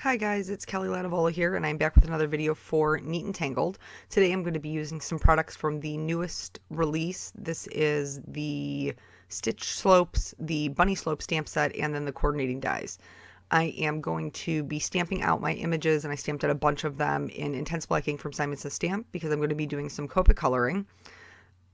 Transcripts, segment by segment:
Hi guys, it's Kelly Latevola here, and I'm back with another video for Neat and Tangled. Today I'm going to be using some products from the newest release. This is the Stitch Slopes, the Bunny Slope stamp set, and then the coordinating dies. I am going to be stamping out my images, and I stamped out a bunch of them in Intense Black ink from Simon Says Stamp because I'm going to be doing some Copic coloring.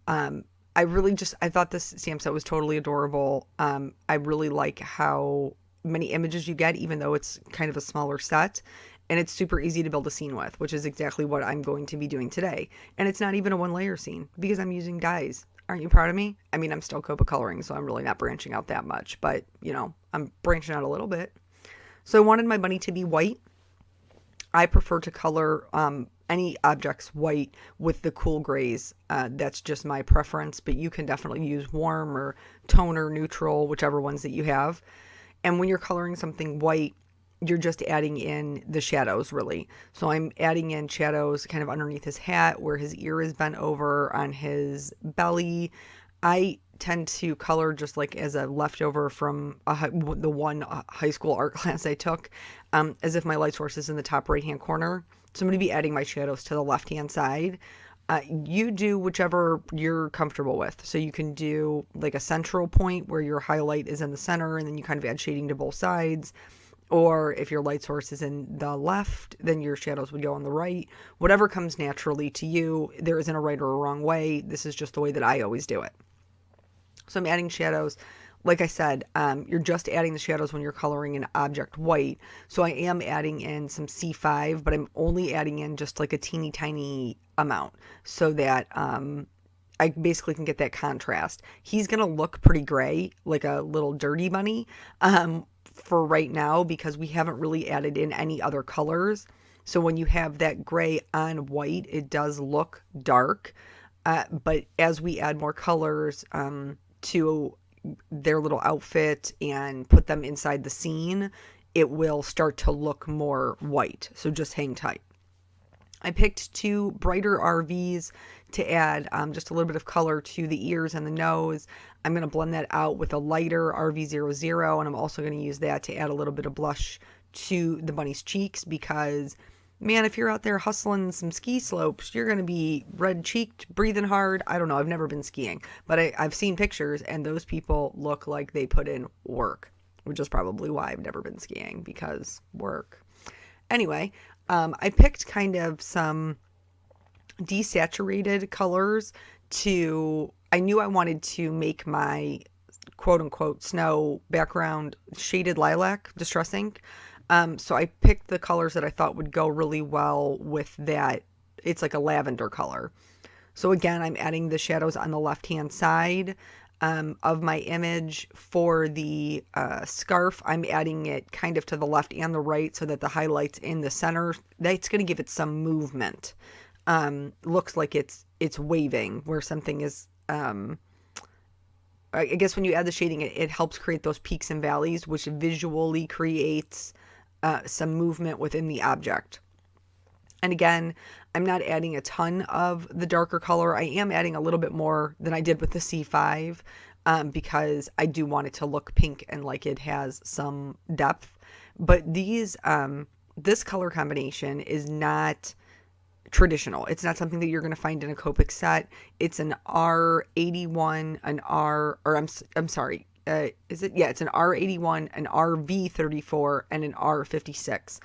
I thought this stamp set was totally adorable. I really like how many images you get, even though it's kind of a smaller set, and it's super easy to build a scene with, which is exactly what I'm going to be doing today. And it's not even a one layer scene because I'm using dies. Aren't you proud of me? I mean, I'm still Copic coloring, so I'm really not branching out that much, but you know, I'm branching out a little bit. So I wanted my bunny to be white. I prefer to color any objects white with the cool grays. That's just my preference, but you can definitely use warm or toner, neutral, whichever ones that you have. And when you're coloring something white, you're just adding in the shadows, really. So I'm adding in shadows kind of underneath his hat, where his ear is bent over, on his belly. I tend to color just like as a leftover from the one high school art class I took, as if my light source is in the top right-hand corner. So I'm going to be adding my shadows to the left-hand side. You do whichever you're comfortable with. So you can do like a central point where your highlight is in the center and then you kind of add shading to both sides. Or if your light source is in the left, then your shadows would go on the right. Whatever comes naturally to you. There isn't a right or a wrong way. This is just the way that I always do it. So I'm adding shadows. Like I said, you're just adding the shadows when you're coloring an object white. So I am adding in some C5, but I'm only adding in just like a teeny tiny amount so that I basically can get that contrast. He's going to look pretty gray, like a little dirty bunny for right now because we haven't really added in any other colors. So when you have that gray on white, it does look dark. But as we add more colors to their little outfit and put them inside the scene, it will start to look more white. So just hang tight. I picked two brighter RVs to add just a little bit of color to the ears and the nose. I'm going to blend that out with a lighter RV00, and I'm also going to use that to add a little bit of blush to the bunny's cheeks because, man, if you're out there hustling some ski slopes, you're going to be red-cheeked, breathing hard. I don't know. I've never been skiing, but I've seen pictures, and those people look like they put in work, which is probably why I've never been skiing, because work. Anyway, I picked kind of some desaturated colors I knew I wanted to make my quote-unquote snow background shaded lilac distress ink. So I picked the colors that I thought would go really well with that. It's like a lavender color. So again, I'm adding the shadows on the left-hand side of my image. For the scarf, I'm adding it kind of to the left and the right so that the highlight's in the center. That's going to give it some movement. Looks like it's waving where something is... I guess when you add the shading, it helps create those peaks and valleys, which visually creates some movement within the object. And again, I'm not adding a ton of the darker color. I am adding a little bit more than I did with the C5 because I do want it to look pink and like it has some depth. But this color combination is not traditional. It's not something that you're going to find in a Copic set. It's an R81, I'm sorry. Is it? Yeah, it's an R81, an RV34, and an R56.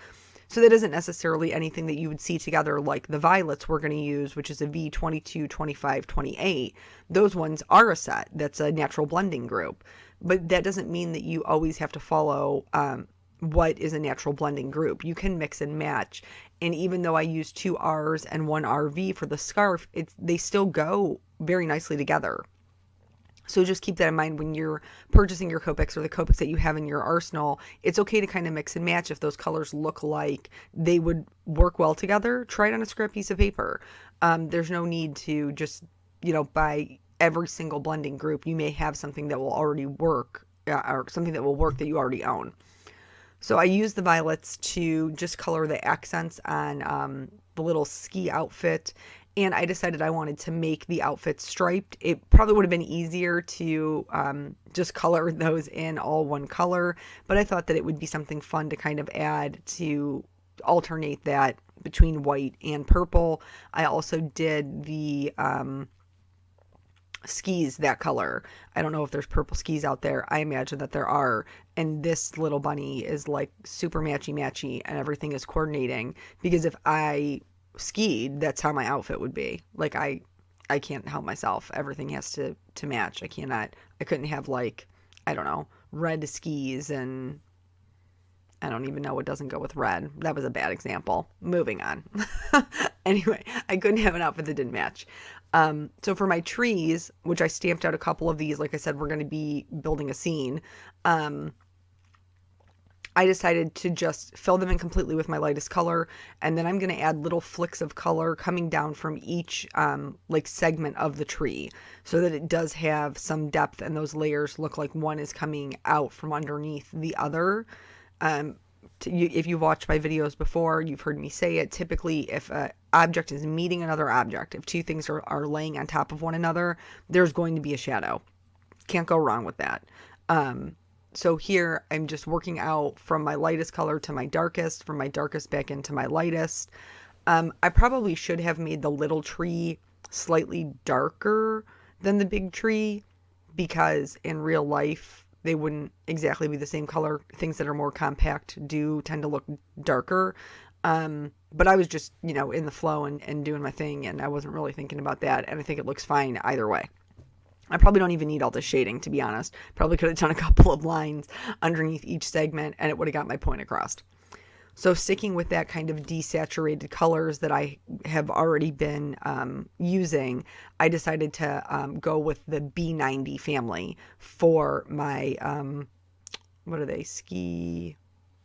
So that isn't necessarily anything that you would see together like the violets we're going to use, which is a V22, 25, 28. Those ones are a set. That's a natural blending group. But that doesn't mean that you always have to follow what is a natural blending group. You can mix and match. And even though I use two R's and one RV for the scarf, they still go very nicely together. So just keep that in mind when you're purchasing your Copics or the Copics that you have in your arsenal. It's okay to kind of mix and match if those colors look like they would work well together. Try it on a scrap piece of paper. There's no need to just, buy every single blending group. You may have something that will already work or something that will work that you already own. So I use the violets to just color the accents on the little ski outfit. and I decided I wanted to make the outfits striped. It probably would have been easier to just color those in all one color, but I thought that it would be something fun to kind of add to alternate that between white and purple. I also did the skis that color. I don't know if there's purple skis out there. I imagine that there are. And this little bunny is like super matchy and everything is coordinating, because if I skied, that's how my outfit would be. Like I can't help myself. Everything has to match. I couldn't have like, I don't know, red skis, and I don't even know what doesn't go with red. That was a bad example. Moving on. Anyway, I couldn't have an outfit that didn't match. So for my trees, which I stamped out a couple of these, like I said, we're going to be building a scene. I decided to just fill them in completely with my lightest color, and then I'm going to add little flicks of color coming down from each like segment of the tree, so that it does have some depth and those layers look like one is coming out from underneath the other. If you've watched my videos before, you've heard me say it. Typically, if an object is meeting another object, if two things are laying on top of one another, there's going to be a shadow. Can't go wrong with that. So here I'm just working out from my lightest color to my darkest, from my darkest back into my lightest. I probably should have made the little tree slightly darker than the big tree, because in real life they wouldn't exactly be the same color. Things that are more compact do tend to look darker. But I was just, in the flow and doing my thing, and I wasn't really thinking about that. And I think it looks fine either way. I probably don't even need all this shading, to be honest. Probably could have done a couple of lines underneath each segment and it would have got my point across. So sticking with that kind of desaturated colors that I have already been using, I decided to go with the B90 family for my, what are they,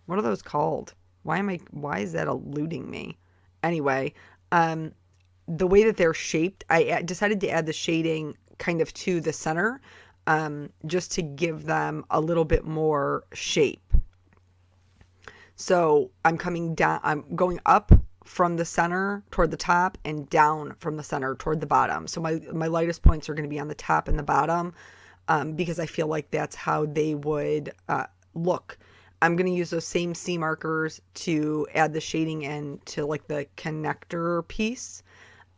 what are those called? Why is that eluding me? Anyway, the way that they're shaped, I decided to add the shading kind of to the center, just to give them a little bit more shape. So I'm going up from the center toward the top and down from the center toward the bottom. So my lightest points are going to be on the top and the bottom, because I feel like that's how they would look. I'm going to use those same C markers to add the shading in to like the connector piece.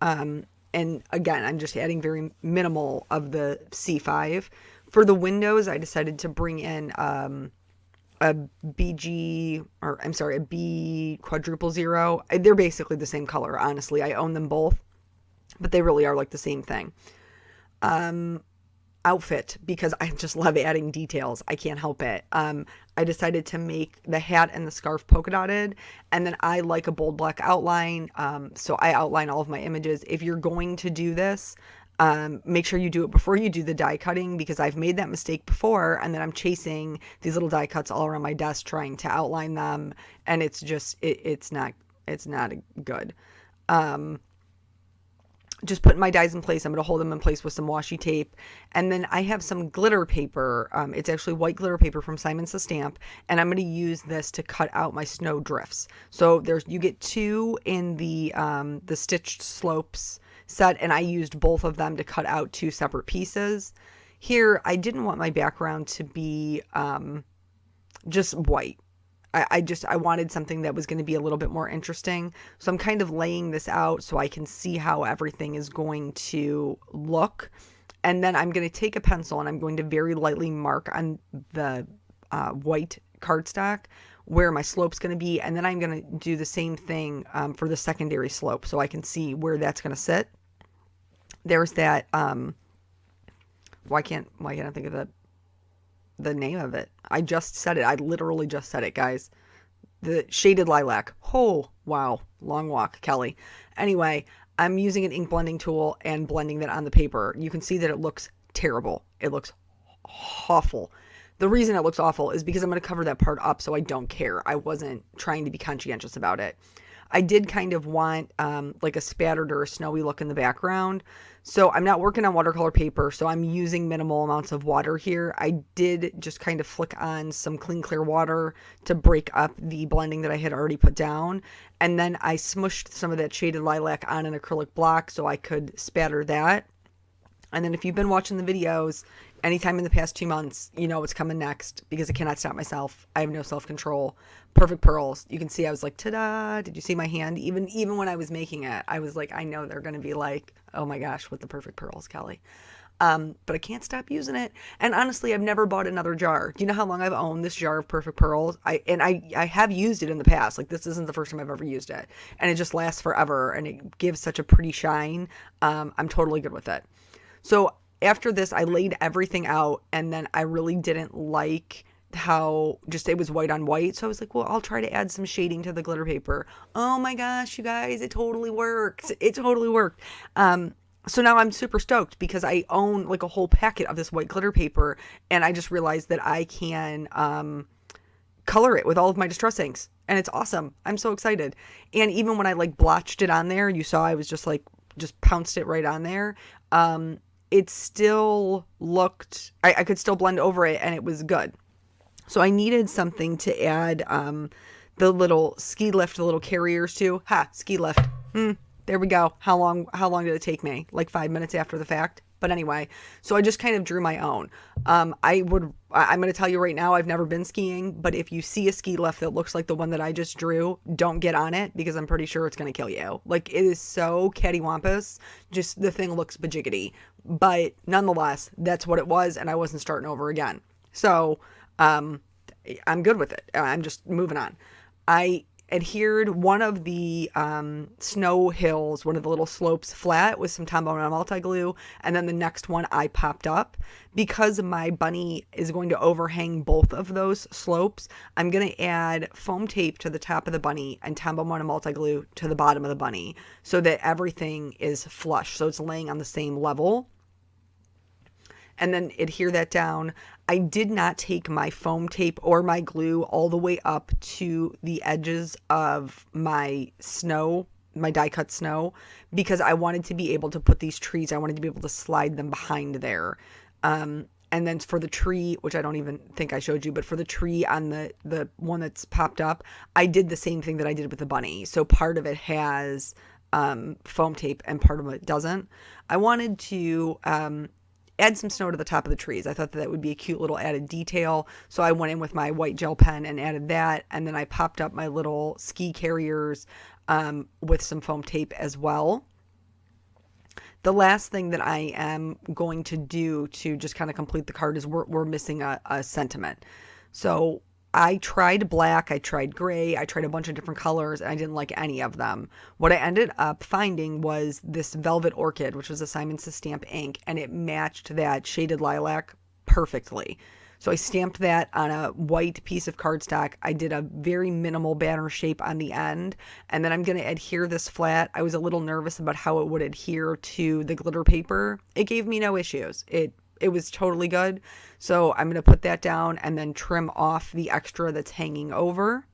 And again, I'm just adding very minimal of the C5. For the windows, I decided to bring in a B quadruple zero. They're basically the same color, honestly. I own them both, but they really are like the same thing. Outfit, because I just love adding details. I can't help it. I decided to make the hat and the scarf polka dotted, and then I like a bold black outline, so I outline all of my images. If you're going to do this, make sure you do it before you do the die cutting, because I've made that mistake before, and then I'm chasing these little die cuts all around my desk trying to outline them, and it's just it's not good. Just putting my dies in place. I'm going to hold them in place with some washi tape. And then I have some glitter paper. It's actually white glitter paper from Simon Says Stamp. And I'm going to use this to cut out my snow drifts. So you get two in the stitched slopes set. And I used both of them to cut out two separate pieces. Here, I didn't want my background to be just white. I wanted something that was going to be a little bit more interesting. So I'm kind of laying this out so I can see how everything is going to look. And then I'm going to take a pencil and I'm going to very lightly mark on the white cardstock where my slope's going to be. And then I'm going to do the same thing for the secondary slope so I can see where that's going to sit. There's that, why can't I think of the name of it? I just said it. I literally just said it, guys. The shaded lilac. Oh, wow. Long walk, Kelly. Anyway, I'm using an ink blending tool and blending that on the paper. You can see that it looks terrible. It looks awful. The reason it looks awful is because I'm going to cover that part up, so I don't care. I wasn't trying to be conscientious about it. I did kind of want like a spattered or a snowy look in the background. So I'm not working on watercolor paper, so I'm using minimal amounts of water here. I did just kind of flick on some clean, clear water to break up the blending that I had already put down. And then I smushed some of that shaded lilac on an acrylic block so I could spatter that. And then if you've been watching the videos anytime in the past 2 months, you know what's coming next because I cannot stop myself. I have no self-control. Perfect pearls. You can see I was like, ta-da! Did you see my hand? Even when I was making it, I was like, I know they're going to be like, oh my gosh, with the perfect pearls, Kelly. But I can't stop using it. And honestly, I've never bought another jar. Do you know how long I've owned this jar of perfect pearls? I have used it in the past. Like, this isn't the first time I've ever used it. And it just lasts forever and it gives such a pretty shine. I'm totally good with it. So after this, I laid everything out, and then I really didn't like how just it was white on white. So I was like, well, I'll try to add some shading to the glitter paper. Oh my gosh, you guys, it totally worked. It totally worked. So now I'm super stoked because I own like a whole packet of this white glitter paper, and I just realized that I can color it with all of my distress inks, and it's awesome. I'm so excited. And even when I like blotched it on there, you saw I was just pounced it right on there. It still looked, I could still blend over it and it was good. So I needed something to add the little ski lift, the little carriers to. Ski lift. There we go. How long did it take me? Like 5 minutes after the fact. But anyway, so I just kind of drew my own. I'm going to tell you right now, I've never been skiing, but if you see a ski lift that looks like the one that I just drew, don't get on it because I'm pretty sure it's going to kill you. Like, it is so cattywampus. Just the thing looks bajiggity. But nonetheless, that's what it was, and I wasn't starting over again. So I'm good with it. I'm just moving on. I adhered one of the snow hills, one of the little slopes flat with some Tombow multi-glue, and then the next one I popped up. Because my bunny is going to overhang both of those slopes, I'm going to add foam tape to the top of the bunny and Tombow multi-glue to the bottom of the bunny so that everything is flush, so it's laying on the same level. And then adhere that down. I did not take my foam tape or my glue all the way up to the edges of my snow, my die cut snow, because I wanted to be able to put these trees, I wanted to be able to slide them behind there. And then for the tree, which I don't even think I showed you, but for the tree on the one that's popped up, I did the same thing that I did with the bunny. So part of it has foam tape and part of it doesn't. I wanted to add some snow to the top of the trees. I thought that would be a cute little added detail. So I went in with my white gel pen and added that. And then I popped up my little ski carriers with some foam tape as well. The last thing that I am going to do to just kind of complete the card is we're missing a sentiment. So I tried black, I tried gray, I tried a bunch of different colors, and I didn't like any of them. What I ended up finding was this Velvet Orchid, which was a Simon Says Stamp ink, and it matched that shaded lilac perfectly. So I stamped that on a white piece of cardstock. I did a very minimal banner shape on the end, and then I'm going to adhere this flat. I was a little nervous about how it would adhere to the glitter paper. It gave me no issues. It was totally good. So I'm going to put that down and then trim off the extra that's hanging over.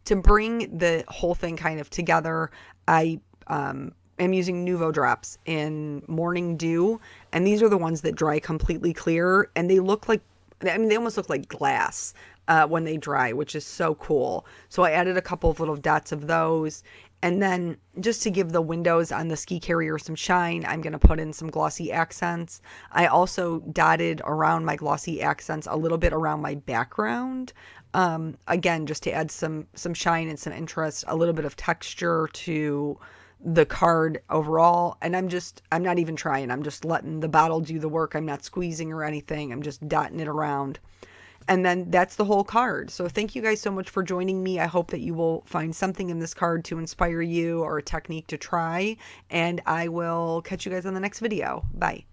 To bring the whole thing kind of together, I am using Nuvo drops in Morning Dew. And these are the ones that dry completely clear. And they look like, I mean, they almost look like glass when they dry, which is so cool. So I added a couple of little dots of those. And then just to give the windows on the ski carrier some shine, I'm going to put in some glossy accents. I also dotted around my glossy accents a little bit around my background. Again, just to add some shine and some interest, a little bit of texture to the card overall. And I'm not even trying. I'm just letting the bottle do the work. I'm not squeezing or anything. I'm just dotting it around. And then that's the whole card. So thank you guys so much for joining me. I hope that you will find something in this card to inspire you or a technique to try. And I will catch you guys on the next video. Bye.